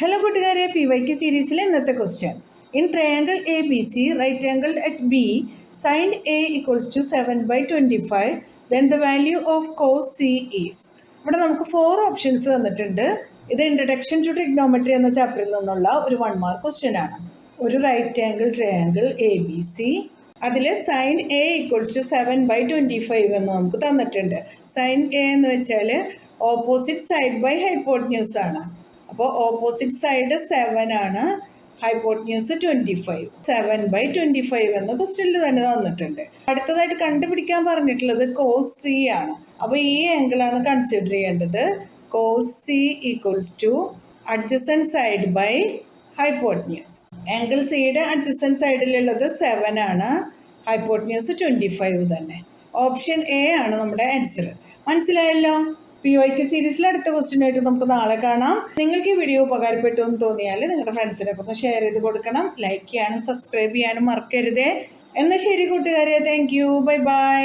Hello കൂട്ടുകാരെ, PYQ സീരീസിലെ ഇന്നത്തെ question. In triangle ABC, right angle at B, sin A equals to 7/25, then the value of cos C is. ഇവിടെ നമുക്ക് 4 options തന്നിട്ടുണ്ട്. ഇത് introduction to trigonometry എന്ന ചാപ്റ്ററിൽ നിന്നുള്ള ഒരു 1 മാർക്ക് ക്വസ്റ്റ്യൻ ആണ്. ഒരു റൈറ്റ് ആംഗിൾ ട്രയാങ്കിൾ ABC, അതിൽ സൈൻ എ ഈക്വൽസ് ടു 7/25 എന്ന് നമുക്ക് തന്നിട്ടുണ്ട്. സൈൻ എ എന്ന് വെച്ചാൽ ഓപ്പോസിറ്റ് സൈഡ് ബൈ ഹൈപ്പോട്ടന്യൂസ് ആണ്. അപ്പോൾ ഓപ്പോസിറ്റ് സൈഡ് 7 ആണ്, ഹൈപ്പോട്ടന്യൂസ് 25. 7/25 എന്ന് ക്വസ്റ്റ്യനിൽ തന്നെ തന്നിട്ടുണ്ട്. അടുത്തതായിട്ട് കണ്ടുപിടിക്കാൻ പറഞ്ഞിട്ടുള്ളത് കോസ് സി ആണ്. അപ്പോൾ ഈ ആംഗിളാണ് കൺസിഡർ ചെയ്യേണ്ടത്. Cos C equals to adjacent side by hypotenuse. Angle സിയുടെ അഡ്ജസൻറ്റ് സൈഡിലുള്ളത് 7 ആണ്, ഹൈപ്പോട്ടന്യൂസ് 25 തന്നെ. ഓപ്ഷൻ എ ആണ് നമ്മുടെ ആൻസർ. മനസ്സിലായല്ലോ? PYQ സീരീസിൽ അടുത്ത ക്വസ്റ്റ്യനായിട്ട് നമുക്ക് നാളെ കാണാം. നിങ്ങൾക്ക് ഈ വീഡിയോ ഉപകാരപ്പെട്ടു എന്ന് തോന്നിയാൽ നിങ്ങളുടെ ഫ്രണ്ട്സിനൊക്കെ ഒന്ന് ഷെയർ ചെയ്ത് കൊടുക്കണം. ലൈക്ക് ചെയ്യാനും സബ്സ്ക്രൈബ് ചെയ്യാനും മറക്കരുതേ. എന്നാൽ ശരി കൂട്ടുകാരെ, താങ്ക് യു, ബൈ ബൈ.